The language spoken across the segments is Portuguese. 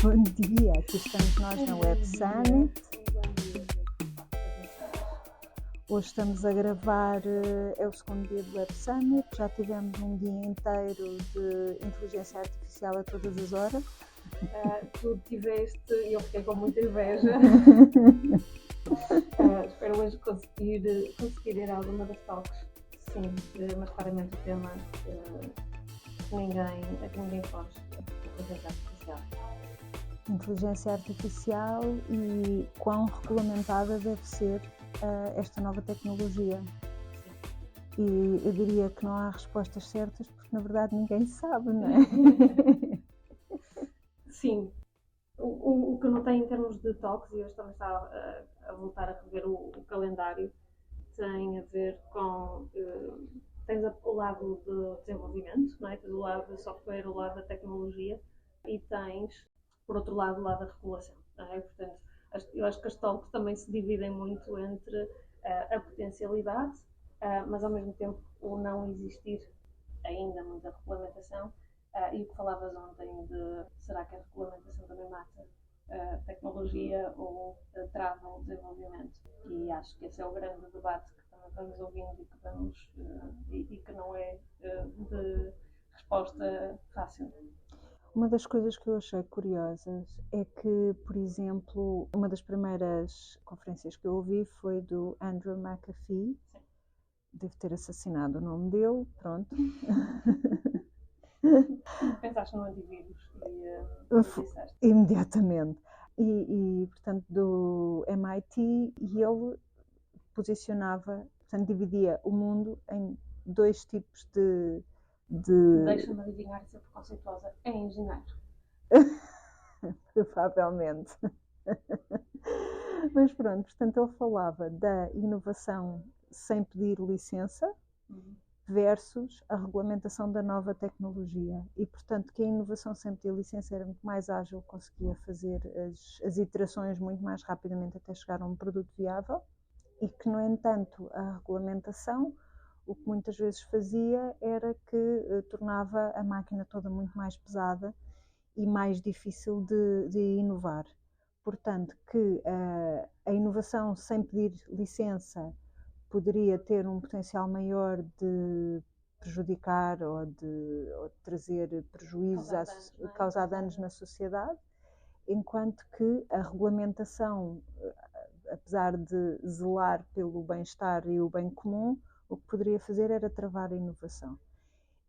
Bom dia, aqui estamos nós na Web Summit. Hoje estamos a gravar, é o segundo dia do Web Summit, já tivemos um dia inteiro de inteligência artificial a todas as horas. Tu tiveste e eu fiquei com muita inveja. Espero hoje conseguir ir a alguma das talks. Sim, mas claramente o tema que ninguém foge. Inteligência artificial. Inteligência artificial e quão regulamentada deve ser esta nova tecnologia. E eu diria que não há respostas certas porque na verdade ninguém sabe, não é? Sim. O que eu notei em termos de talks, e hoje também está a voltar a rever o calendário, tem a ver com... tens o lado do desenvolvimento, não é? Tens o lado do software, o lado da tecnologia, e tens, por outro lado, o lado da regulação. Não é? Portanto, eu acho que as talks também se dividem muito entre a potencialidade, mas ao mesmo tempo o não existir ainda muita regulamentação. E o que falavas ontem de será que a regulamentação também mata a tecnologia ou trava o desenvolvimento? E acho que esse é o grande debate que também vamos ouvindo e que não é de resposta fácil. Uma das coisas que eu achei curiosas é que, por exemplo, uma das primeiras conferências que eu ouvi foi do Andrew McAfee. Sim. Devo ter assassinado o nome dele, pronto. Pensaste no antivírus e disseste. Imediatamente. E, portanto, do MIT, e ele posicionava, portanto, dividia o mundo em dois tipos de... Deixa-me adivinhar ser preconceituosa. É engenheiro. Provavelmente. Mas pronto, portanto, ele falava da inovação sem pedir licença versus a regulamentação da nova tecnologia. E, portanto, que a inovação sem pedir licença era muito mais ágil, conseguia fazer as iterações muito mais rapidamente até chegar a um produto viável, e que, no entanto, a regulamentação, o que muitas vezes fazia era que tornava a máquina toda muito mais pesada e mais difícil de inovar. Portanto, que a inovação sem pedir licença poderia ter um potencial maior de prejudicar ou de trazer prejuízos, causar danos na sociedade, enquanto que a regulamentação, apesar de zelar pelo bem-estar e o bem comum, o que poderia fazer era travar a inovação.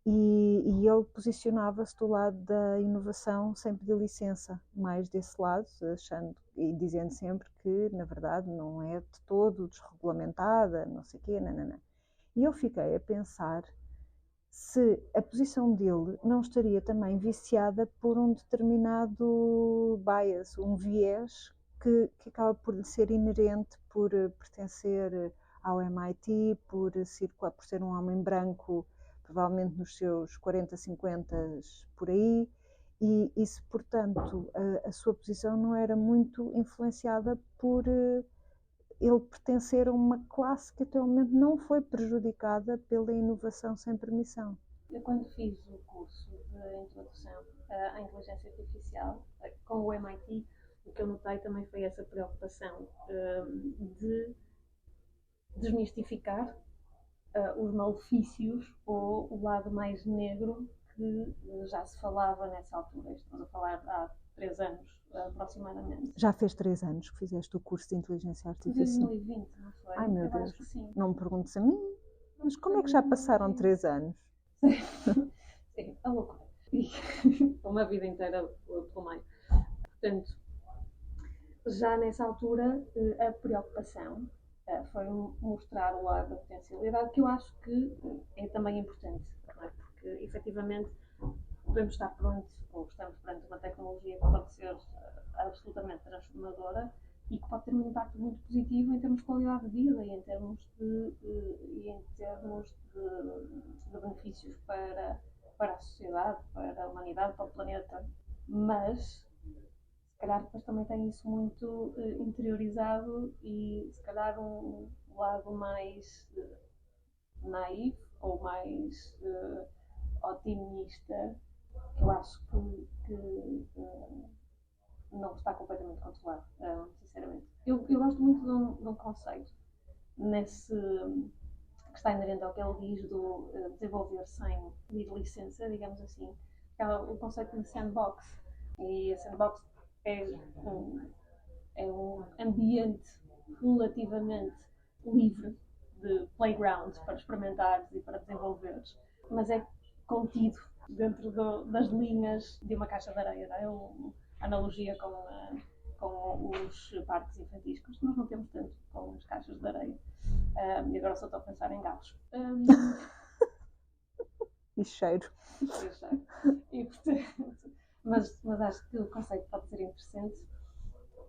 E ele posicionava-se do lado da inovação sem pedir licença, mais desse lado, achando e dizendo sempre que, na verdade, não é de todo desregulamentada, não sei o quê, nananã. E eu fiquei a pensar se a posição dele não estaria também viciada por um determinado bias, um viés que acaba por ser inerente por pertencer ao MIT, por ser um homem branco, provavelmente nos seus 40, 50 por aí, e se, portanto, a sua posição não era muito influenciada por ele pertencer a uma classe que até o momento não foi prejudicada pela inovação sem permissão. Eu, quando fiz o curso de introdução à inteligência artificial com o MIT, o que eu notei também foi essa preocupação de desmistificar os malefícios ou o lado mais negro que já se falava nessa altura. Estamos a falar há 3 anos aproximadamente. Já fez 3 anos que fizeste o curso de inteligência artificial? 2020, não foi? Ai, meu eu Deus, acho que sim. não me perguntes a mim, mas como é que já passaram 3 anos? Sim, a loucura. Uma vida inteira pelo meio. Portanto, já nessa altura, a preocupação foi mostrar o lado da potencialidade, que eu acho que é também importante, não é? Porque efetivamente podemos estar prontos, ou estamos perante uma tecnologia que pode ser absolutamente transformadora e que pode ter um impacto muito positivo em termos de qualidade de vida e em termos de benefícios para a sociedade, para a humanidade, para o planeta. Mas se calhar depois também tem isso muito interiorizado e se calhar um lado mais naif ou mais otimista, que eu acho que não está completamente controlado, sinceramente. Eu gosto muito de um conceito nesse, que está inerente ao que ele diz do desenvolver sem pedir licença, digamos assim, que é o conceito de sandbox. E a sandbox é um ambiente relativamente livre de playground para experimentares e para desenvolveres, mas é contido dentro das linhas de uma caixa de areia. Não é? A analogia com os parques infantis, que nós não temos tanto com as caixas de areia. E agora só estou a pensar em gatos. E cheiro. E, portanto, mas acho que o conceito pode ser interessante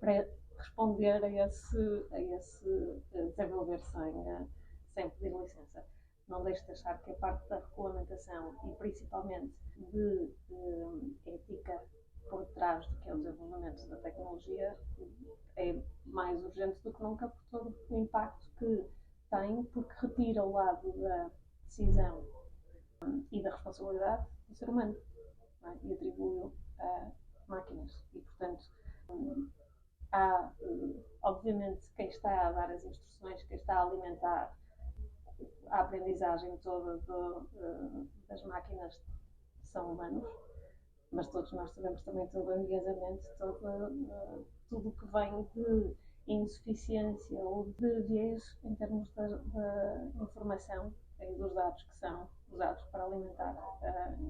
para responder a esse desenvolver sem pedir licença. Não deixe de achar que a parte da regulamentação e principalmente de ética por trás do que é o desenvolvimento da tecnologia é mais urgente do que nunca por todo o impacto que tem, porque retira o lado da decisão e da responsabilidade do ser humano, não é? E atribui-o a máquinas. E, portanto, há, obviamente, quem está a dar as instruções, quem está a alimentar a aprendizagem toda das máquinas são humanos, mas todos nós sabemos também todo o enviesamento, tudo o que vem de insuficiência ou de viés em termos da informação e dos dados que são usados para alimentar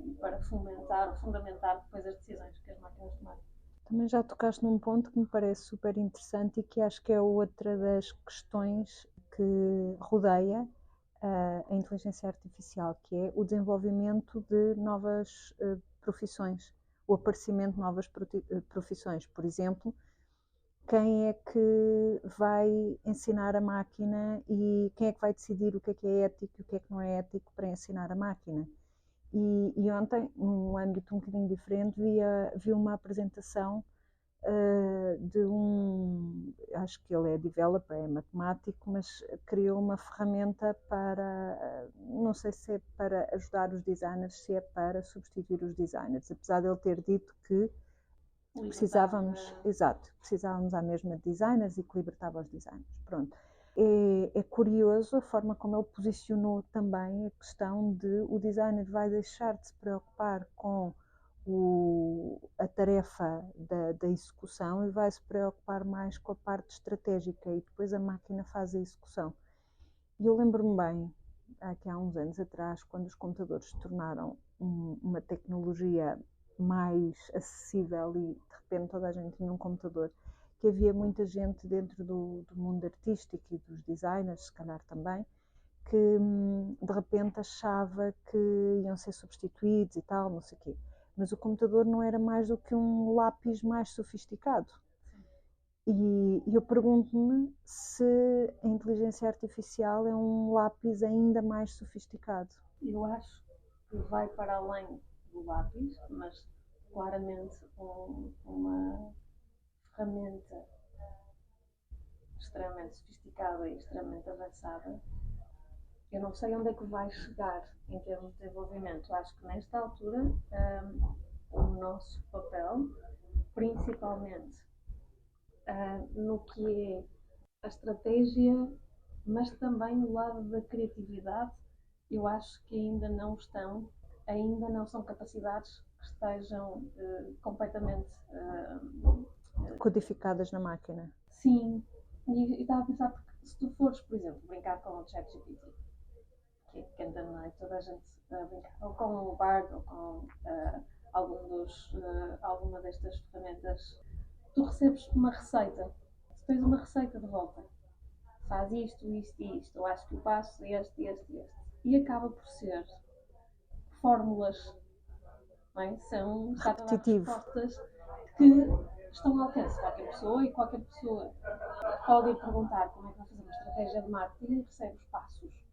e para fomentar ou fundamentar depois as decisões que as máquinas tomarem. Também já tocaste num ponto que me parece super interessante e que acho que é outra das questões que rodeia a inteligência artificial, que é o desenvolvimento de novas profissões, o aparecimento de novas profissões. Por exemplo, quem é que vai ensinar a máquina e quem é que vai decidir o que é ético e o que não é ético para ensinar a máquina. E ontem, num âmbito um bocadinho diferente, vi uma apresentação de acho que ele é developer, é matemático, mas criou uma ferramenta para, não sei se é para ajudar os designers, se é para substituir os designers, apesar de ele ter dito que precisávamos à mesma de designers e que libertava os designers. Pronto. É curioso a forma como ele posicionou também a questão de o designer vai deixar de se preocupar com a tarefa da execução e vai se preocupar mais com a parte estratégica e depois a máquina faz a execução. E eu lembro-me bem, aqui há uns anos atrás, quando os computadores se tornaram uma tecnologia mais acessível e de repente toda a gente tinha um computador, que havia muita gente dentro do mundo artístico e dos designers, se calhar também, que de repente achava que iam ser substituídos e tal, não sei o quê. Mas o computador não era mais do que um lápis mais sofisticado. E eu pergunto-me se a inteligência artificial é um lápis ainda mais sofisticado. Eu acho que vai para além do lápis, mas claramente uma ferramenta extremamente sofisticada e extremamente avançada. Eu não sei onde é que vai chegar em termos de desenvolvimento. Acho que nesta altura o nosso papel, principalmente no que é a estratégia, mas também o lado da criatividade, eu acho que ainda não são capacidades que estejam completamente codificadas na máquina. Sim, e estava a pensar, porque se tu fores, por exemplo, brincar com o ChatGPT, que anda na noite, toda a gente brinca, ou com o Bard, ou com alguma destas ferramentas, tu recebes uma receita, tu tens uma receita de volta, faz isto, isto e isto, eu acho que o passo este, e acaba por ser fórmulas, não é? São respostas que estão ao alcance de qualquer pessoa e qualquer pessoa pode perguntar como é que vai fazer uma estratégia de marketing e recebe os passos,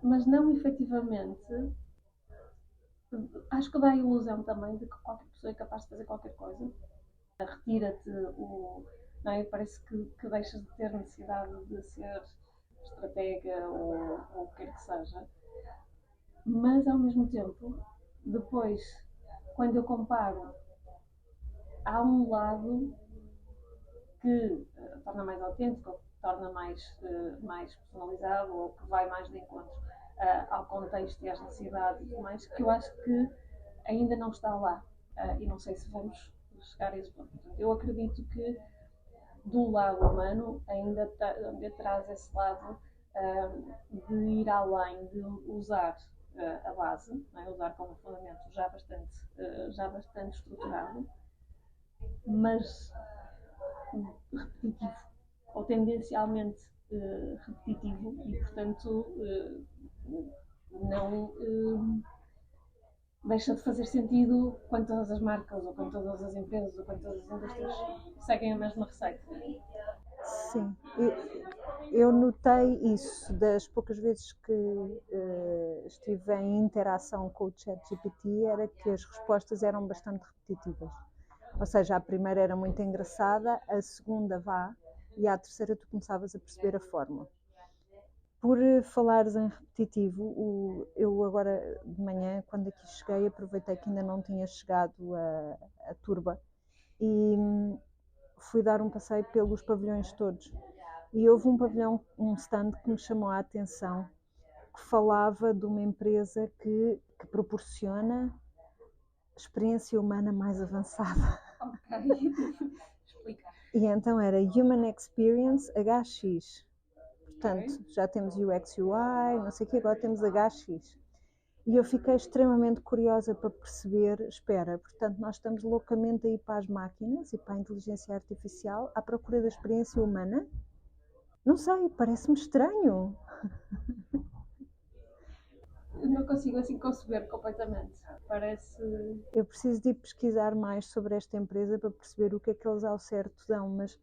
mas não efetivamente. Acho que dá a ilusão também de que qualquer pessoa é capaz de fazer qualquer coisa. Retira-te não é? Parece que deixas de ter necessidade de ser estratega ou o que quer que seja. Mas ao mesmo tempo, depois, quando eu comparo há um lado que torna mais autêntico, ou que torna mais personalizado, ou que vai mais de encontro ao contexto e às necessidades e tudo mais, que eu acho que ainda não está lá. E não sei se vamos chegar a esse ponto. Portanto, eu acredito que do lado humano ainda traz esse lado de ir além, de usar a base, não é? Usar como fundamento já bastante estruturado, mas repetitivo, ou tendencialmente repetitivo, e portanto não deixa de fazer sentido quando todas as marcas, ou quando todas as empresas, ou quando todas as indústrias seguem a mesma receita. Sim, eu notei isso das poucas vezes que estive em interação com o ChatGPT, era que as respostas eram bastante repetitivas. Ou seja, a primeira era muito engraçada, a segunda vá, e à terceira tu começavas a perceber a fórmula. Por falares em repetitivo, eu agora de manhã, quando aqui cheguei, aproveitei que ainda não tinha chegado a turba e fui dar um passeio pelos pavilhões todos. E houve um pavilhão, um stand que me chamou a atenção, que falava de uma empresa que proporciona experiência humana mais avançada. Ok, explica. E então era Human Experience HX. Portanto, já temos UX UI, não sei o que, agora temos HX. E eu fiquei extremamente curiosa para perceber, espera, portanto nós estamos loucamente a ir para as máquinas e para a inteligência artificial à procura da experiência humana? Não sei, parece-me estranho. Eu não consigo assim conceber completamente. Parece. Eu preciso de ir pesquisar mais sobre esta empresa para perceber o que é que eles ao certo dão, mas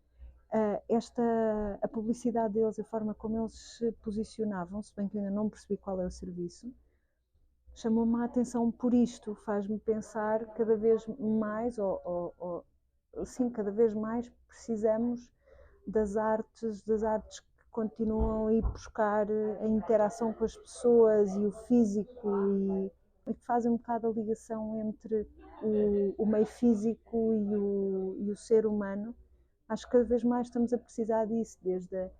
a publicidade deles, a forma como eles se posicionavam, se bem que eu ainda não percebi qual é o serviço, chamou-me a atenção por isto, faz-me pensar cada vez mais, sim, cada vez mais precisamos das artes que continuam a ir buscar a interação com as pessoas e o físico e que fazem um bocado a ligação entre o meio físico e o ser humano. Acho que cada vez mais estamos a precisar disso, desde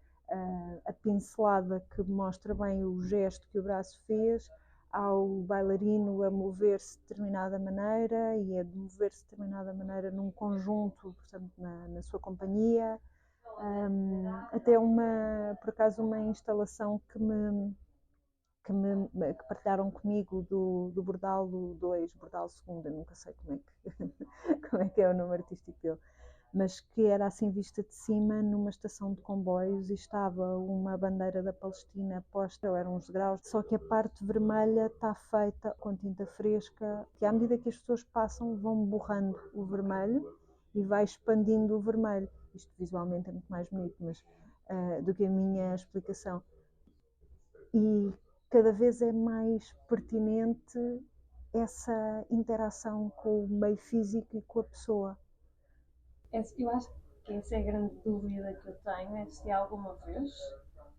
a pincelada que mostra bem o gesto que o braço fez, ao bailarino a mover-se de determinada maneira e a mover-se de determinada maneira num conjunto, portanto, na sua companhia. Até por acaso, uma instalação que partilharam comigo do Bordalo 2, Bordalo 2, eu nunca sei como é que é o nome artístico dele, mas que era assim vista de cima numa estação de comboios e estava uma bandeira da Palestina posta, eram uns degraus, só que a parte vermelha está feita com tinta fresca, que à medida que as pessoas passam vão borrando o vermelho e vai expandindo o vermelho. Isto visualmente é muito mais bonito do que a minha explicação. E cada vez é mais pertinente essa interação com o meio físico e com a pessoa. Eu acho que essa é a grande dúvida que eu tenho, é se alguma vez,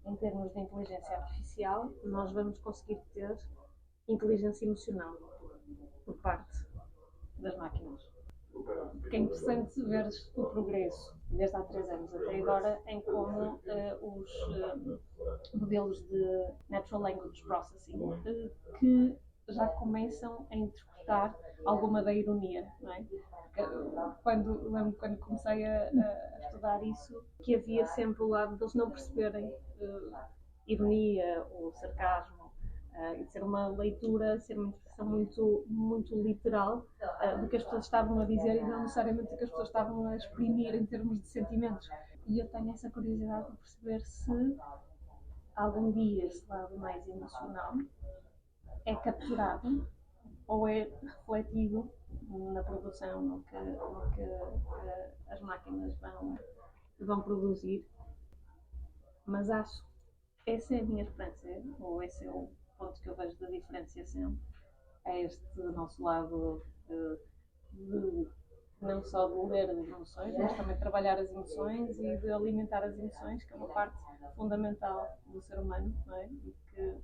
em termos de inteligência artificial, nós vamos conseguir ter inteligência emocional por parte das máquinas. Porque é interessante ver o progresso, desde há 3 anos até agora, em como os modelos de Natural Language Processing que já começam a interpretar alguma da ironia, não é? Quando comecei a estudar isso, que havia sempre o lado deles não perceberem ironia ou sarcasmo, e ser uma leitura, ser uma interpretação muito literal do que as pessoas estavam a dizer e não necessariamente do que as pessoas estavam a exprimir em termos de sentimentos. E eu tenho essa curiosidade de perceber se algum dia esse lado mais emocional é capturado ou é refletido na produção, no que as máquinas vão produzir. Mas acho, essa é a minha esperança, ou esse é o ponto que eu vejo da diferenciação, é este nosso lado de não só de ler as emoções, mas também trabalhar as emoções e de alimentar as emoções, que é uma parte fundamental do ser humano, não é? E que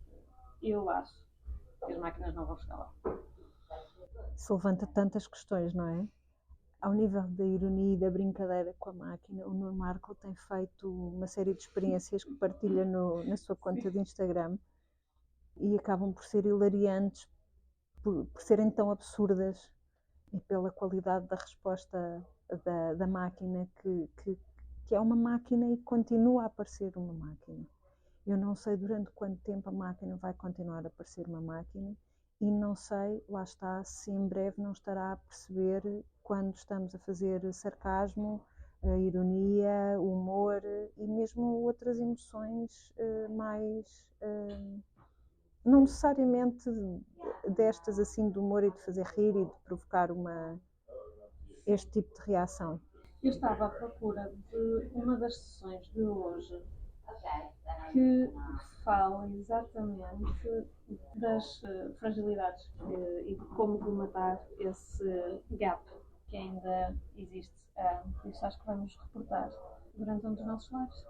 eu acho que as máquinas não vão chegar lá. Se levanta tantas questões, não é? ao nível da ironia e da brincadeira com a máquina, o Nuno Marco tem feito uma série de experiências que partilha na sua conta de Instagram e acabam por ser hilariantes, por serem tão absurdas e pela qualidade da resposta da máquina, que é uma máquina e continua a parecer uma máquina. Eu não sei durante quanto tempo a máquina vai continuar a parecer uma máquina e não sei, lá está, se em breve não estará a perceber quando estamos a fazer sarcasmo, ironia, humor e mesmo outras emoções mais... não necessariamente destas assim de humor e de fazer rir e de provocar este tipo de reação. Eu estava à procura de uma das sessões de hoje que fala exatamente das fragilidades e de como colmatar esse gap que ainda existe. Isso acho que vamos reportar durante um dos nossos lives.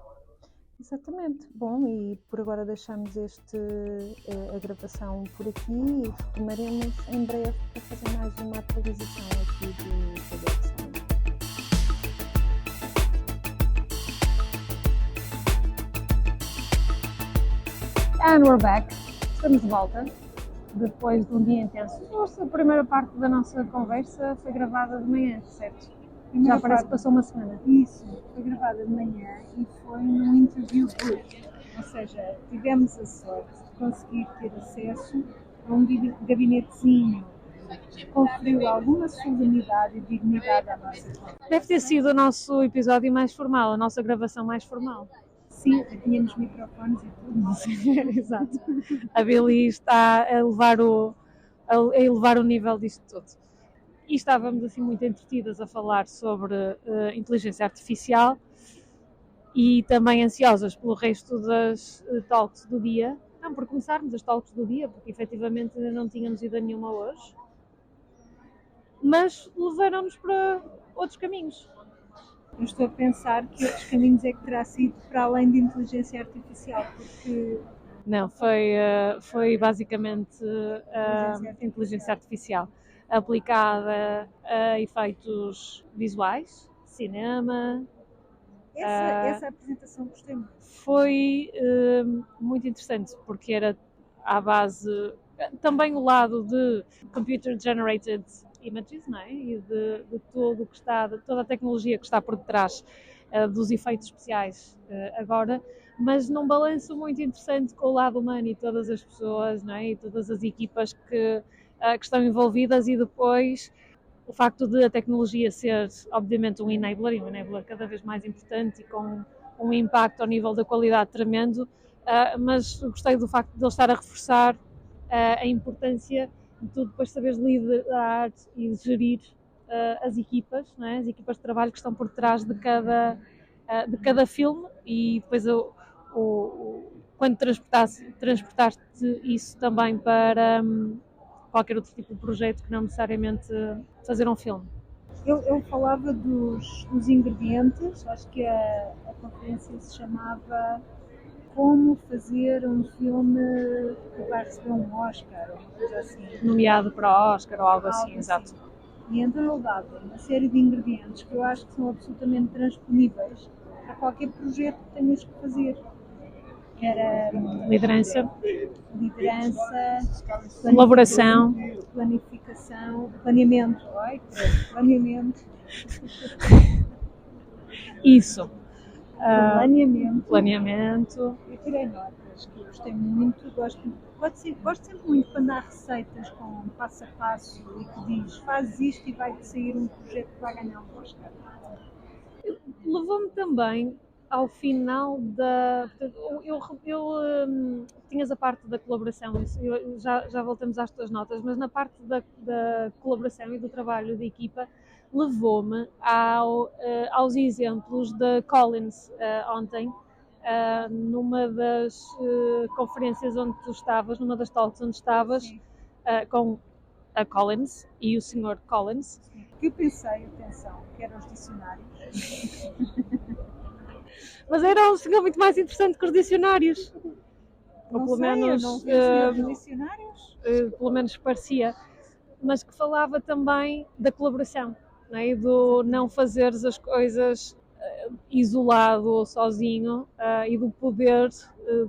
Exatamente. Bom, e por agora deixamos a gravação por aqui e retomaremos em breve para fazer mais uma atualização aqui do website. And we're back. Estamos de volta depois de um dia intenso. A primeira parte da nossa conversa foi gravada de manhã, certo? Já parece que passou uma semana. Isso, foi gravada de manhã e foi num interview group. Ou seja, tivemos a sorte de conseguir ter acesso a um gabinetezinho que conferiu alguma solenidade e dignidade à nossa conversa. Deve ter sido o nosso episódio mais formal, a nossa gravação mais formal. Sim, tínhamos microfones e tudo. Exato. A Billy está a elevar o nível disto tudo. E estávamos assim muito entretidas a falar sobre inteligência artificial e também ansiosas pelo resto das talks do dia. Não por começarmos as talks do dia, porque efetivamente ainda não tínhamos ido a nenhuma hoje. Mas levaram-nos para outros caminhos. Eu estou a pensar que outros caminhos é que terá sido para além de inteligência artificial, porque... Não, foi basicamente inteligência artificial aplicada a efeitos visuais, cinema. Essa apresentação gostei muito. Foi muito interessante, porque era à base, também o lado de computer generated images, não é? E de tudo que está, de toda a tecnologia que está por detrás dos efeitos especiais agora, mas num balanço muito interessante com o lado humano e todas as pessoas, não é? E todas as equipas que estão envolvidas, e depois o facto de a tecnologia ser obviamente um enabler, e um enabler cada vez mais importante e com um impacto ao nível da qualidade tremendo, mas gostei do facto de ele estar a reforçar a importância de tu depois saberes liderar e gerir as equipas, não é? As equipas de trabalho que estão por trás de cada filme, e depois quando transportaste isso também para qualquer outro tipo de projeto que não necessariamente fazer um filme. Eu falava dos ingredientes, acho que a conferência se chamava Como Fazer um Filme que vai receber um Oscar, ou uma coisa assim. Nomeado para o Oscar ou algo assim, exato. E então ele dava uma série de ingredientes que eu acho que são absolutamente transponíveis a qualquer projeto que tenhas que fazer. Era liderança, colaboração, planeamento. Isso. Planeamento. Eu tirei notas que eu gostei muito. Gosto sempre muito quando há receitas com passo a passo e que diz faz isto e vai sair um projeto que vai ganhar um Oscar. Levou-me também ao final da... tinhas a parte da colaboração, já voltamos às tuas notas, mas na parte da colaboração e do trabalho de equipa, levou-me aos exemplos da Collins ontem, numa das conferências onde tu estavas, numa das talks onde estavas, com a Collins e o Sr. Collins. Eu pensei, atenção, que eram os dicionários. Mas era um senhor muito mais interessante que os dicionários. Ou pelo menos não vi os dicionários. Pelo menos parecia. Mas que falava também da colaboração. né? E do não fazeres as coisas isolado ou sozinho, e do poder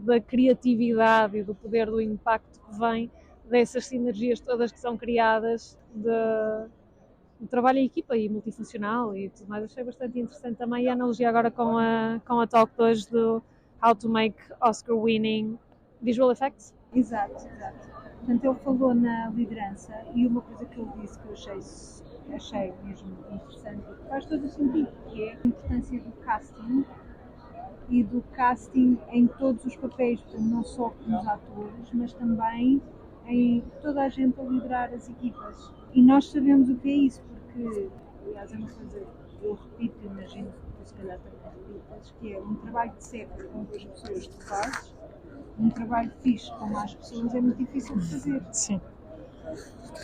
da criatividade e do poder do impacto que vem dessas sinergias todas que são criadas de trabalho em equipa e multifuncional e tudo mais. Achei bastante interessante também, e a analogia agora com a talk de hoje do How to Make Oscar-winning Visual Effects. Exato. Portanto, ele falou na liderança, e uma coisa que ele disse que eu achei mesmo interessante, que faz todo o sentido, que é a importância do casting, e do casting em todos os papéis, portanto, não só como os atores, mas também em toda a gente a liderar as equipas. E nós sabemos o que é isso, porque, aliás, é uma coisa que eu repito, imagino que tu se calhar também repitas, que é um trabalho de seca com 2 pessoas que fazes, um trabalho fixe com mais pessoas é muito difícil de fazer. Sim.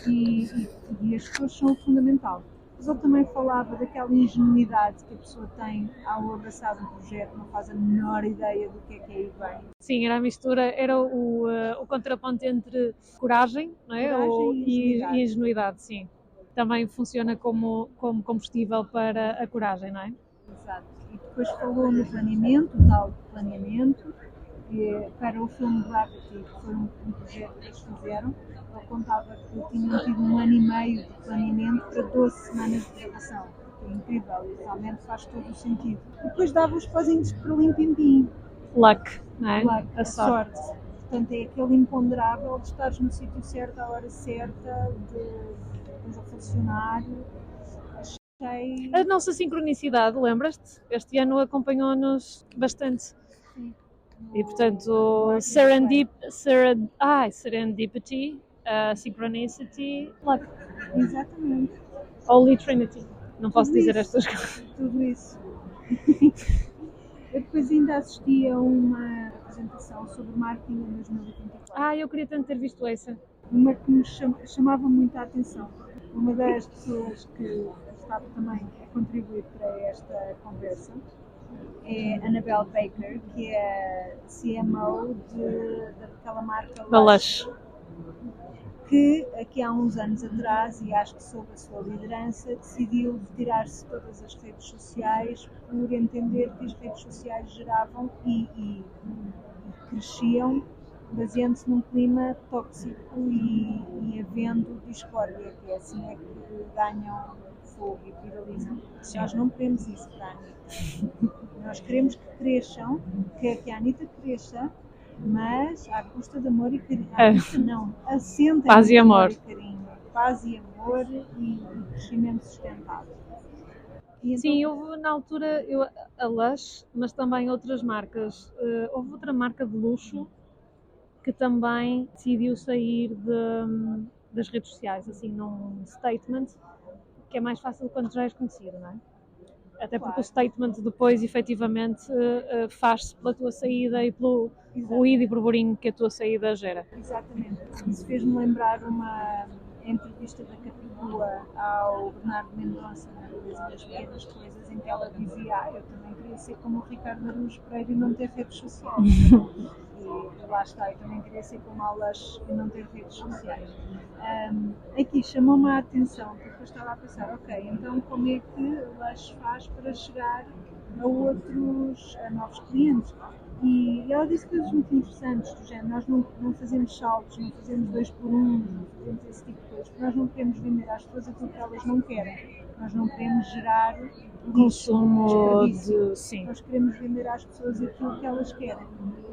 E as pessoas são o fundamental. Mas ele também falava daquela ingenuidade que a pessoa tem ao abraçar um projeto, não faz a menor ideia do que é aí vem. Sim, era a mistura, era o contraponto entre coragem, não é? E ingenuidade, sim. Também funciona como combustível para a coragem, não é? Exato. E depois falou no planeamento, o tal planeamento, para o filme Gravity, que foi um projeto que eles fizeram. Ele contava que tinham tido 1 ano e meio de planeamento para 12 semanas de gravação. É incrível, e realmente faz todo o sentido. E depois dava os pozinhos para lim-pim-pim. Luck, não é? Luck, a sorte. Portanto, é aquele imponderável de estares no sítio certo, à hora certa, de funcionar. A nossa sincronicidade, lembras-te? Este ano acompanhou-nos bastante. Sim. E portanto, serendipity, synchronicity, luck. Exatamente. Holy Trinity. Não posso dizer estas coisas. Tudo isso. Eu depois ainda assisti a uma apresentação sobre marketing em 2024. Eu queria tanto ter visto essa. Uma que me chamava muito a atenção. Uma das pessoas que estava também a contribuir para esta conversa é Annabelle Baker, que é CMO daquela marca Lush, que aqui há uns anos atrás, e acho que sob a sua liderança, decidiu retirar-se de todas as redes sociais por entender que as redes sociais geravam e cresciam baseando-se num clima tóxico e havendo discórdia, que é assim é que ganham fogo e viralizam. Nós não queremos isso para a Anitta. Nós queremos que cresçam, que a Anitta cresça, mas à custa de amor e carinho. À custa não, assentem paz e amor. Paz e amor e crescimento sustentável. Então, sim, houve na altura a Lush, mas também outras marcas. Houve outra marca de luxo que também decidiu sair das redes sociais, assim, num statement, que é mais fácil quando já és conhecido, não é? Até porque o statement depois, efetivamente, faz-se pela tua saída e pelo ruído e burburinho que a tua saída gera. Exatamente. Isso fez-me lembrar uma entrevista da Capicua ao Bernardo Mendonça na Beleza das Pequenas Coisas, em que ela dizia: eu também queria ser como o Ricardo Araújo Pereira e não ter redes sociais. E lá está, eu também queria ser como a Lush e não ter redes sociais. Aqui chamou-me a atenção, porque eu estava a pensar, ok, então como é que a Lush faz para chegar a novos clientes? E ela disse coisas muito interessantes, do género, nós não fazemos saltos, não fazemos 2 por 1, não fazemos esse tipo de coisas, porque nós não queremos vender às pessoas aquilo que elas não querem. Nós não queremos gerar consumo de... Sim. Nós queremos vender às pessoas aquilo que elas querem.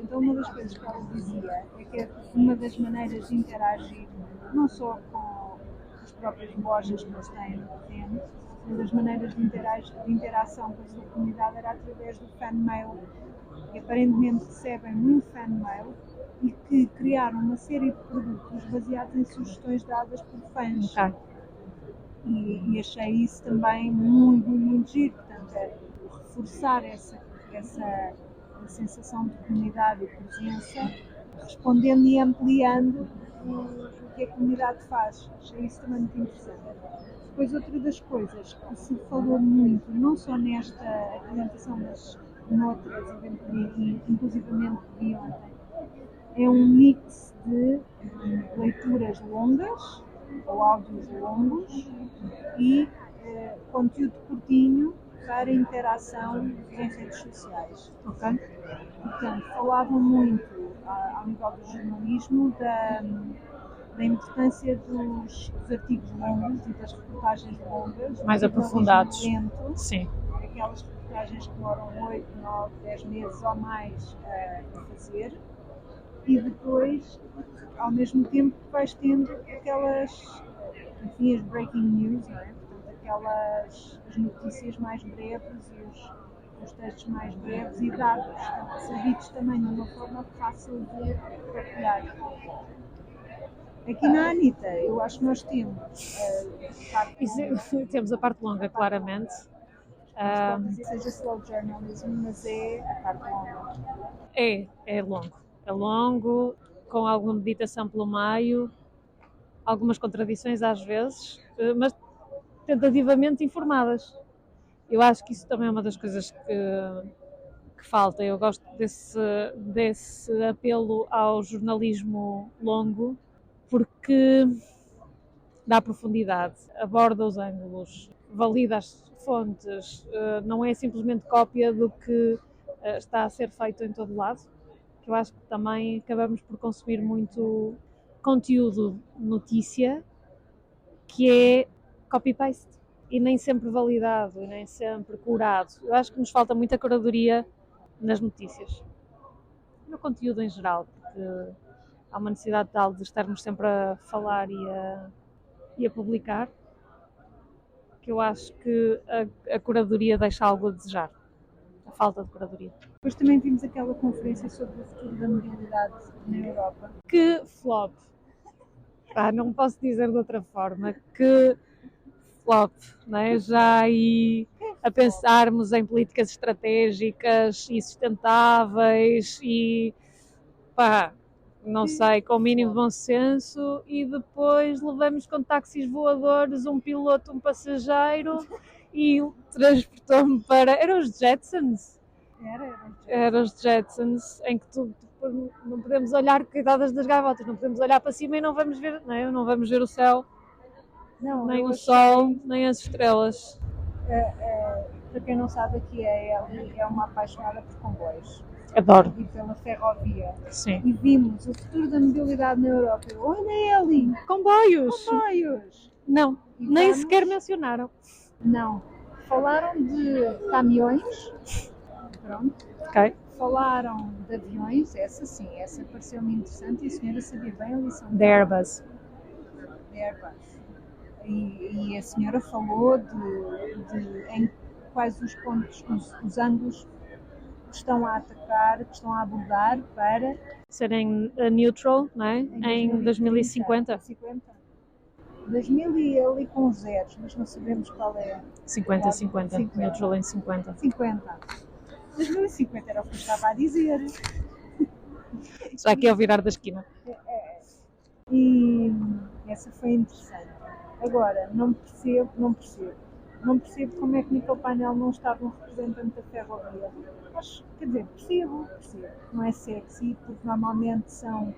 Então uma das coisas que ela dizia é que uma das maneiras de interagir, não só com as próprias lojas que eles têm no terreno, uma das maneiras de interação com a sua comunidade era através do fan mail, que aparentemente recebem muito fan mail e que criaram uma série de produtos baseados em sugestões dadas por fãs. Okay. E achei isso também muito, muito giro. Portanto, é reforçar essa sensação de comunidade e presença, respondendo e ampliando o que a comunidade faz. Achei isso também muito interessante. Depois, outra das coisas que se falou muito, não só nesta apresentação, mas noutras, e inclusivamente vi ontem, é um mix de leituras longas ou áudios longos e conteúdo curtinho para interação em redes sociais, ok? Portanto, falavam muito ao nível do jornalismo da importância dos artigos longos e das reportagens longas, mais aprofundados. Lento, sim. Aquelas reportagens que demoram 8, 9, 10 meses ou mais a fazer, e depois, ao mesmo tempo, vais tendo aquelas, enfim, as breaking news, não é? Portanto, aquelas as notícias mais breves e os textos mais breves e dados, servidos também de uma forma fácil de partilhar. Aqui na Anitta, eu acho que nós temos temos a parte longa, claramente. Seja slow journalism, mas é a parte longa. É longo. É longo, com alguma meditação pelo meio, algumas contradições às vezes, mas tentativamente informadas. Eu acho que isso também é uma das coisas que falta. Eu gosto desse apelo ao jornalismo longo, porque dá profundidade, aborda os ângulos, valida as fontes, não é simplesmente cópia do que está a ser feito em todo lado, que eu acho que também acabamos por consumir muito conteúdo notícia que é copy-paste e nem sempre validado e nem sempre curado. Eu acho que nos falta muita curadoria nas notícias, no conteúdo em geral, porque há uma necessidade tal de estarmos sempre a falar e a publicar, que eu acho que a curadoria deixa algo a desejar, a falta de curadoria. Depois também vimos aquela conferência sobre o futuro da mobilidade na Europa. Que flop! Não posso dizer de outra forma, que flop, não é? Já aí a pensarmos em políticas estratégicas e sustentáveis e não sei, com o mínimo de bom senso, e depois levamos com táxis voadores um piloto, um passageiro e transportou-me para... Eram os Jetsons? Eram os Jetsons, em que não podemos olhar, coitadas das gaivotas, não podemos olhar para cima e não vamos ver, não vamos ver o céu, nem o sol, nem as estrelas. Para quem não sabe, aqui a Ellie é uma apaixonada por comboios. Adoro. E pela ferrovia. Sim. E vimos o futuro da mobilidade na Europa. Olha, Ellie! Comboios! Não, e nem sequer mencionaram. Não. Falaram de caminhões. Pronto. Ok. Falaram de aviões. Essa pareceu-me interessante e a senhora sabia bem a lição. Da Airbus. E a senhora falou de em quais os pontos, os ângulos que estão a atacar, que estão a abordar para serem neutral, não é? Em 2050. 2000 e ali com zeros, mas não sabemos qual é. 50. Neutral em 50. 2050 era o que eu estava a dizer. Já aqui ao virar da esquina. E essa foi interessante. Agora, não percebo como é que naquele painel não estava um representante da ferrovia. Mas, quer dizer, percebo. Não é sexy, porque normalmente são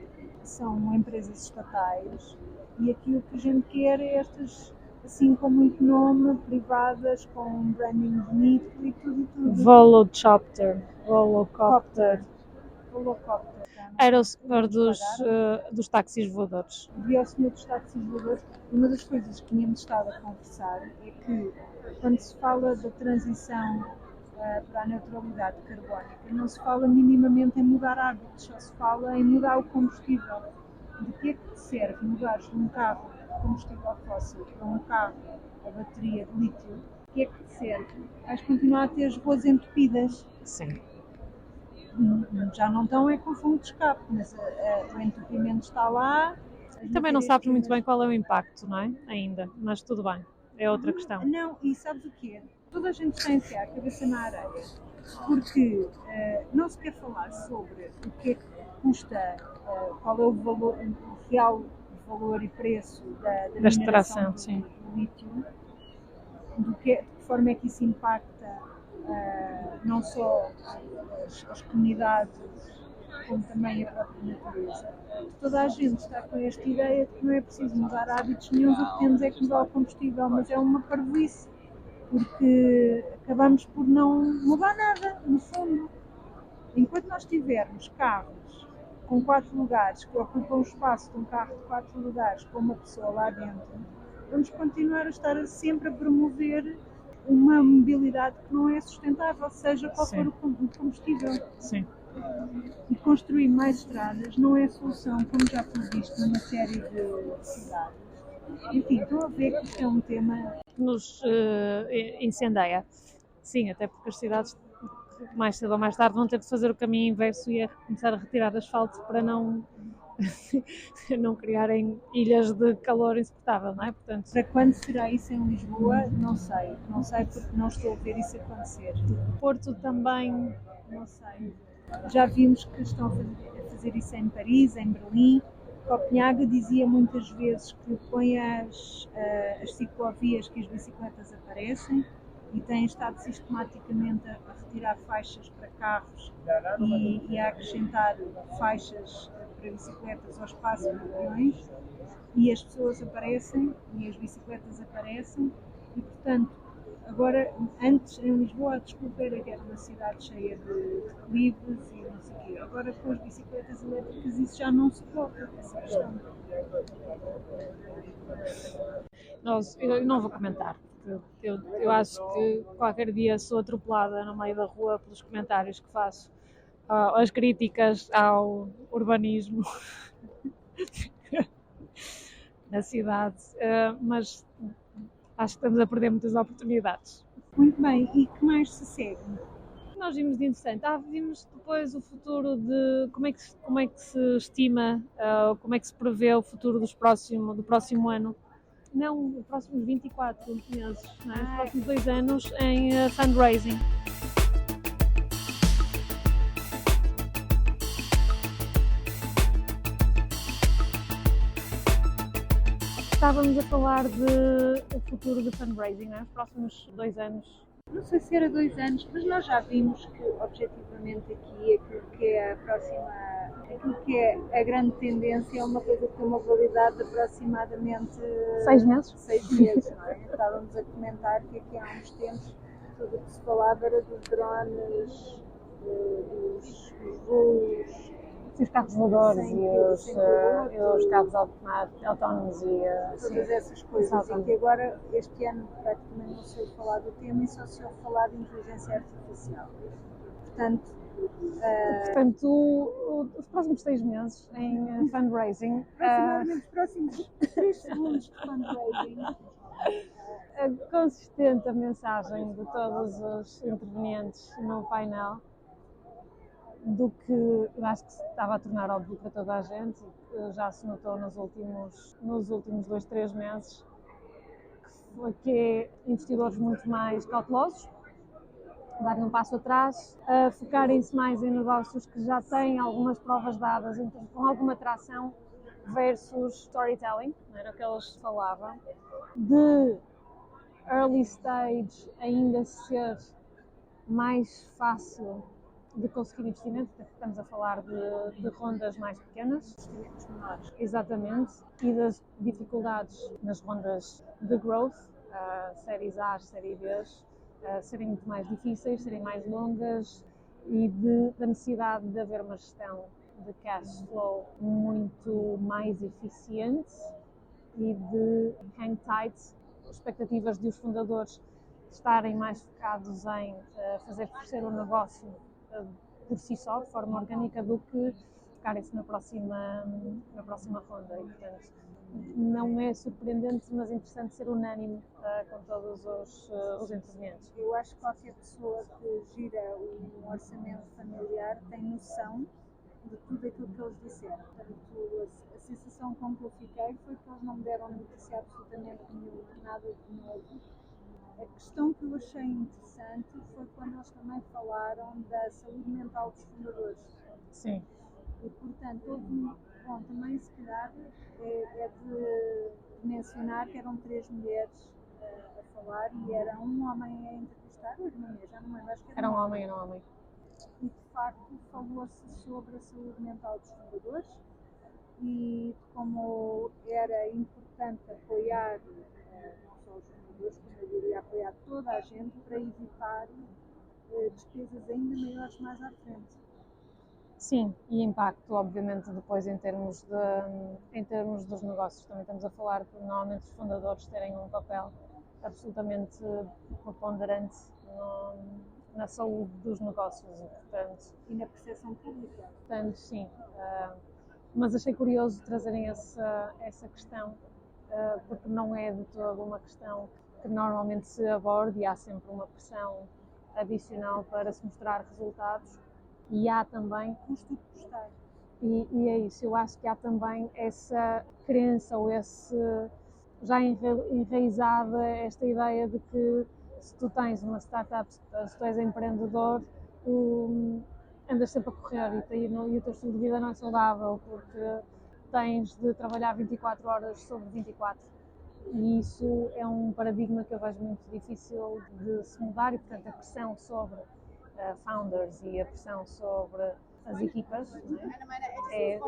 empresas estatais e aqui o que a gente quer é estas, assim com muito nome, privadas, com um branding bonito e tudo. Volocopter. Era o senhor dos táxis voadores. Vi ao senhor dos táxis voadores. Uma das coisas que tínhamos estado a conversar é que quando se fala da transição para a neutralidade carbónica, não se fala minimamente em mudar hábitos, só se fala em mudar o combustível. De que é que te serve mudares de um carro de combustível fóssil para um carro a bateria de lítio? De que é que te serve? Vais continuar a ter as ruas entupidas. Sim. Já não estão com fundo de escape, mas o entupimento está lá. Também não sabes muito bem qual é o impacto, não é? Ainda, mas tudo bem, é outra questão. Não, e sabes o quê? Toda a gente está a enfiar a cabeça na areia, porque não se quer falar sobre o que é que custa, qual é o valor, o real valor e preço da extração do lítio, de que forma é que isso impacta não só as comunidades, como também a própria natureza. Toda a gente está com esta ideia de que não é preciso mudar hábitos nenhum, o que temos é que mudar o combustível, mas é uma parvoíce. porque acabamos por não mudar nada, no fundo. Enquanto nós tivermos carros com 4 lugares, que ocupam o espaço de um carro de 4 lugares com uma pessoa lá dentro, vamos continuar a estar sempre a promover uma mobilidade que não é sustentável, seja qual for o combustível. Sim. E construir mais estradas não é solução, como já foi visto numa série de cidades. Enfim, estão a ver que isto é um tema que nos incendeia. Sim, até porque as cidades mais cedo ou mais tarde vão ter de fazer o caminho inverso e começar a retirar asfalto para não não criarem ilhas de calor insuportável, não é? Portanto, para quando será isso em Lisboa, não sei porque não estou a ver isso acontecer. Porto também, não sei. Já vimos que estão a fazer isso em Paris, em Berlim. Copenhague dizia muitas vezes que põe as ciclovias que as bicicletas aparecem e tem estado sistematicamente a retirar faixas para carros e a acrescentar faixas para bicicletas ao espaço de aviões, e as pessoas aparecem e as bicicletas aparecem e, portanto, agora, antes em Lisboa, a desculpa era que era uma cidade cheia de declives e não sei o quê. Agora, com as bicicletas elétricas, isso já não se coloca, essa questão. eu não vou comentar, porque eu acho que qualquer dia sou atropelada no meio da rua pelos comentários que faço, as críticas ao urbanismo na cidade, mas acho que estamos a perder muitas oportunidades. Muito bem, e que mais se segue? Nós vimos de interessante. Vimos depois o futuro de como é que se estima, como é que se prevê o futuro do próximo ano. Não, os próximos 24 meses, não é? Os próximos 2 anos em fundraising. Estávamos a falar do futuro do fundraising, não é? Os próximos 2 anos. Não sei se era 2 anos, mas nós já vimos que, objetivamente, aqui aquilo que é a grande tendência é uma coisa que tem uma validade de aproximadamente 6 meses. 6 meses, não é? Estávamos a comentar que aqui há uns tempos tudo o que se falava era dos drones, dos voos, Os carros voadores e os carros autónomos e todas essas coisas. E que agora, este ano, praticamente não se ouve falar do tema e só se ouve falar de inteligência artificial. Portanto, os próximos 6 meses em fundraising. Aproximadamente os próximos 3 segundos de fundraising. Consistente a mensagem de todos os intervenientes no painel, do que eu acho que se estava a tornar óbvio para toda a gente, que já se notou nos últimos 2, 3 meses, que é investidores muito mais cautelosos, darem um passo atrás, focarem-se mais em negócios que já têm algumas provas dadas, então, com alguma tração, versus storytelling, não era o que eles falavam, de early stage ainda ser mais fácil de conseguir investimento, porque estamos a falar de rondas mais pequenas, investimentos menores. Exatamente, e das dificuldades nas rondas de growth, séries A, série B, serem muito mais difíceis, serem mais longas e da necessidade de haver uma gestão de cash flow muito mais eficiente e de hang tight, expectativas de os fundadores estarem mais focados em fazer crescer o negócio por si só, de forma orgânica, do que focarem-se na próxima ronda. E, portanto, não é surpreendente, mas interessante ser unânime com todos os intervenientes. Eu acho que qualquer pessoa que gira um orçamento familiar tem noção de tudo aquilo que eles disseram. Portanto, a sensação com que eu fiquei foi que eles não me deram notícia absolutamente nada de novo. A questão que eu achei interessante foi quando eles também falaram da saúde mental dos fundadores. Sim. E, portanto, também se calhar é de mencionar que eram 3 mulheres a falar e era um homem a entrevistar, ou uma mulher, já não me lembro, acho que era um homem. E, de facto, falou-se sobre a saúde mental dos fundadores e de como era importante apoiar não só os fundadores, colaboradores, como eu diria, apoiar toda a gente para evitar despesas ainda maiores mais à frente. Sim, e impacto, obviamente, depois em termos dos negócios. Também estamos a falar que normalmente os fundadores terem um papel absolutamente preponderante na saúde dos negócios, portanto, E na percepção pública. Portanto, sim. Mas achei curioso trazerem essa questão, porque não é de toda uma questão que normalmente se aborde e há sempre uma pressão adicional para se mostrar resultados. E há também Custo de custar. E é isso, eu acho que há também essa crença ou já enraizada esta ideia de que se tu tens uma startup, se tu és empreendedor, andas sempre a correr e o teu estilo de vida não é saudável porque tens de trabalhar 24 horas sobre 24. E isso é um paradigma que eu vejo muito difícil de se mudar e, portanto, a pressão sobre founders e a pressão sobre as equipas, é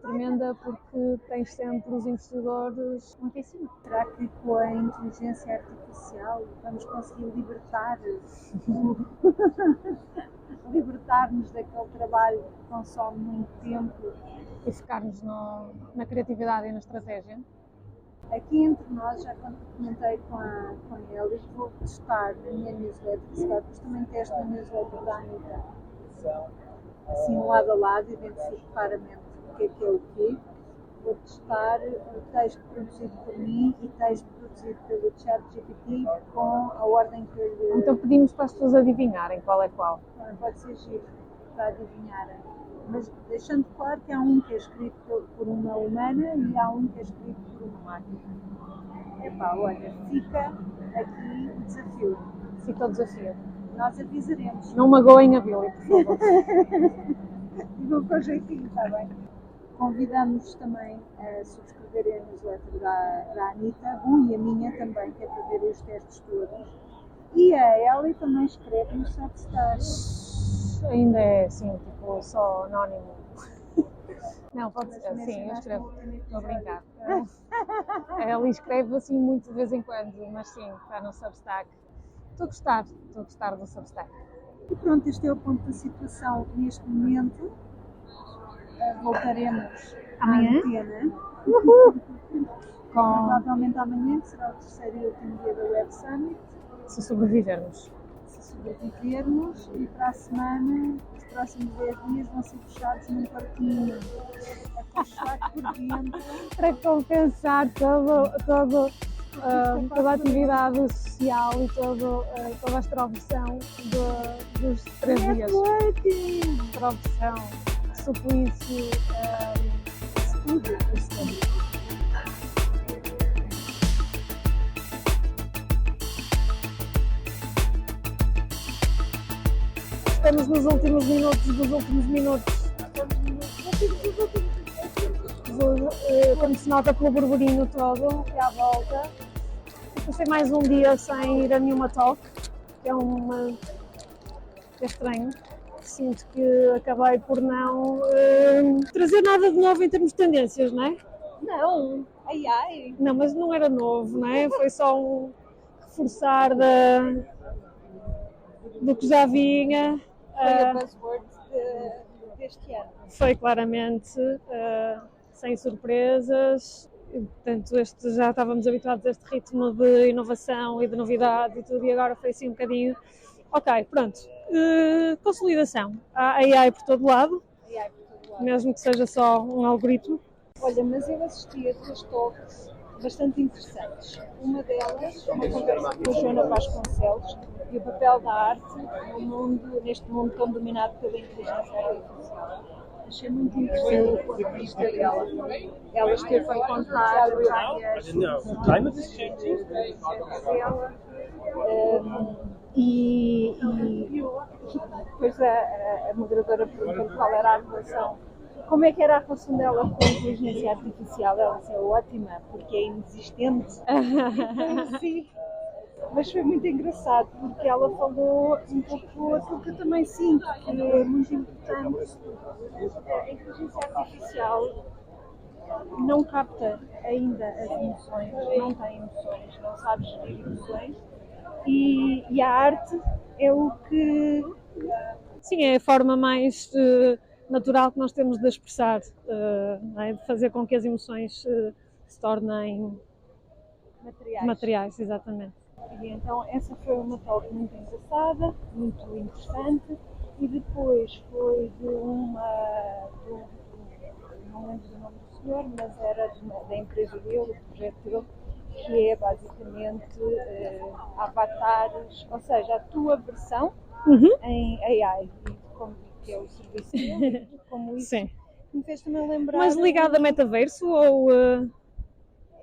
tremenda porque tens sempre os investidores muito em cima. Será que com a inteligência artificial vamos conseguir libertar-nos daquele trabalho que consome muito tempo? E focar-nos na criatividade e na estratégia? Aqui entre nós, já comentei com a Eli, vou testar na minha newsletter, se calhar depois também testo na newsletter da Anitta, assim lado a lado, identifico claramente o que é o quê. Vou testar o texto produzido por mim e texto produzido pelo ChatGPT com a ordem que eu lhe... Então pedimos para as pessoas adivinharem qual é qual. Pode ser giro para adivinharem. Mas deixando claro que há um que é escrito por uma humana e há um que é escrito por uma máquina. Epá, olha, fica aqui o desafio. Fica o desafio. Nós avisaremos. Não magoem a Billy, por favor. Digam com jeitinho, está bem? Convidamos também a subscreverem a newsletter da Anitta, e a minha também, que é para ver os testes todos. E a Eli também escreve no Substack. Ainda é assim, tipo, só anónimo. Não, pode ser. Sim, eu escrevo. Estou a brincar. Ela escreve assim muito de vez em quando, mas sim, está no Substack. Estou a gostar do Substack. E pronto, este é o ponto da situação neste momento. Voltaremos Amanhã? à antena. Provavelmente amanhã, que será o terceiro e último dia da Web Summit. Se sobrevivermos. E para a semana, os próximos 10 dias vão ser fechados num parquinho, aconchado por dentro. Para compensar toda a atividade social e toda a extroversão dos 3 dias. Extroversão, suplício, tudo. Estamos nos últimos minutos dos últimos minutos. Como se nota pelo burburinho todo e à volta. Depois foi mais um dia sem ir a nenhuma talk, que é estranho. Sinto que acabei por não trazer nada de novo em termos de tendências, não é? Não, ai. Não, mas não era novo, não é? Foi só um reforçar do que já vinha. Foi a buzzword deste ano. Foi claramente sem surpresas, portanto já estávamos habituados a este ritmo de inovação e de novidade e tudo, e agora foi assim um bocadinho, ok, pronto, consolidação, há AI por todo lado, mesmo que seja só um algoritmo. Olha, mas eu assisti a 2 talks bastante interessantes. Uma delas, uma conversa com a Joana Vasconcelos e o papel da arte neste mundo tão dominado pela inteligência artificial. Achei muito interessante o ponto de vista dela. Ela esteve a contar várias dela e depois a moderadora perguntou qual era a relação. Como é que era a relação dela com a inteligência artificial? Ela disse, é ótima, porque é inexistente. Sim. Mas foi muito engraçado, porque ela falou um pouco aquilo que eu também sinto, que é muito importante. A inteligência artificial não capta ainda as emoções, não tem emoções, não sabe gerir emoções, e a arte é o que... Sim, é a forma mais natural que nós temos de expressar, não é? De fazer com que as emoções se tornem materiais, exatamente. E então essa foi uma talk muito engraçada, muito interessante, e depois foi não lembro do nome do senhor, mas era da empresa dele, do projeto dele, que é basicamente avatares, ou seja, a tua versão em AI, que é o serviço dele, como isso. Sim. Me fez também lembrar... Mas ligado a metaverso ou...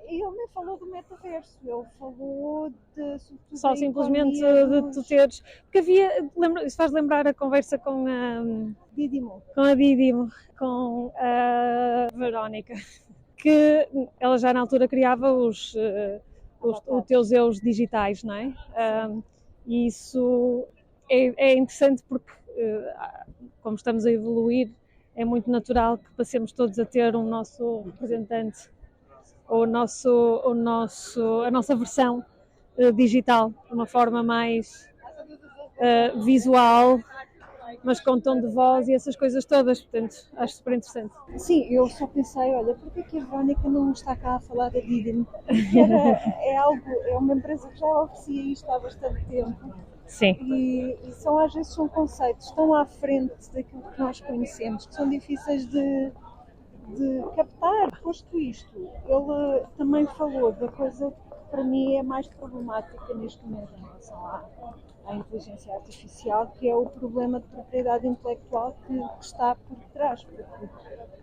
Ele nem falou do metaverso, ele falou de... Só simplesmente de tu teres... Porque havia... Isso faz lembrar a conversa com a... Didimo. Com a Didimo, com a Verónica, que ela já na altura criava os teus eus digitais, não é? E isso é interessante porque, como estamos a evoluir, é muito natural que passemos todos a ter um nosso representante ou a nossa versão digital, de uma forma mais visual, mas com tom de voz e essas coisas todas, portanto, acho super interessante. Sim, eu só pensei, olha, porquê que a Verónica não está cá a falar da Didimo? É uma empresa que já oferecia isto há bastante tempo. Sim. E às vezes são conceitos tão à frente daquilo que nós conhecemos, que são difíceis de captar. Posto isto, ele também falou da coisa que para mim é mais problemática neste momento em relação à inteligência artificial, que é o problema de propriedade intelectual que está por trás, porque,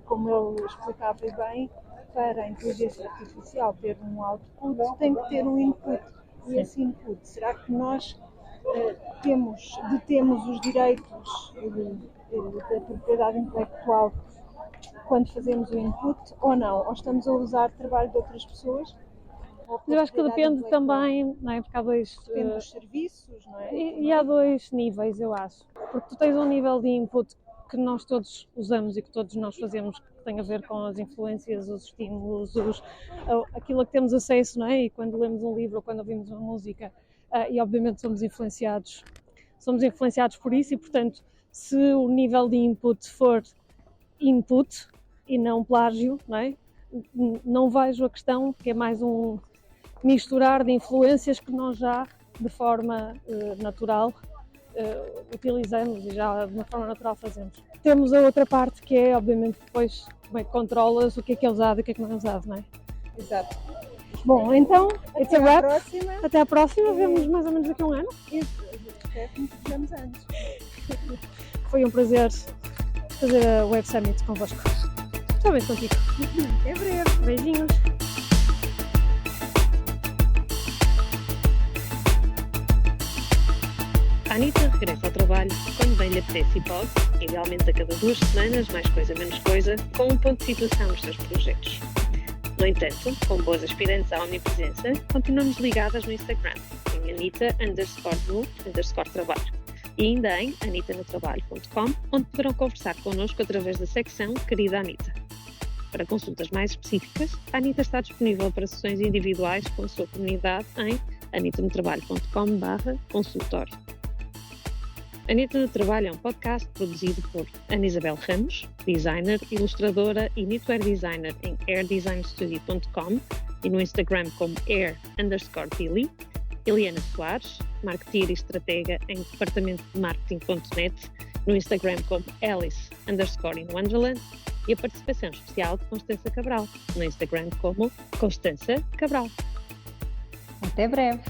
como ele explicava bem, para a inteligência artificial ter um output tem que ter um input, e esse input, será que nós detemos os direitos da propriedade intelectual quando fazemos o input ou não? Ou estamos a usar trabalho de outras pessoas? Eu acho que depende também, não é? Porque há dois... Depende dos serviços, não é? E há dois níveis, eu acho. Porque tu tens um nível de input que nós todos usamos e que todos nós fazemos, que tem a ver com as influências, os estímulos, aquilo a que temos acesso, não é? E quando lemos um livro ou quando ouvimos uma música, e obviamente somos influenciados por isso e, portanto, se o nível de input for input e não plágio, não é? Não vejo a questão, que é mais um misturar de influências que nós já, de forma natural, utilizamos e já de uma forma natural fazemos. Temos a outra parte que é, obviamente, depois como é que controlas o que é usado e o que é que não é usado, não é? Exato. Bom, então, até à próxima, vemos mais ou menos daqui a um ano. Espero que nos vejamos antes. Foi um prazer fazer a Web Summit convosco. Estou bem contigo. Até breve. Beijinhos. A Anitta regressa ao trabalho quando bem lhe apetece e pode, idealmente a cada 2 semanas, mais coisa menos coisa, com um ponto de situação nos seus projetos. No entanto, com boas aspirantes à omnipresença, continuamos ligadas no Instagram, em Anita_no_trabalho e ainda em anitanotrabalho.com, onde poderão conversar connosco através da secção Querida Anitta. Para consultas mais específicas, a Anitta está disponível para sessões individuais com a sua comunidade em anitanotrabalho.com/consultório. Anitta no Trabalho é um podcast produzido por Ana Isabel Ramos, designer, ilustradora e knitwear designer em airdesignstudio.com e no Instagram como air_Billy, Eliana Soares, marketeer e estratega em departamento de marketing.net, no Instagram como Alice_in Wonderland e a participação especial de Constança Cabral, no Instagram como Constança Cabral. Até breve!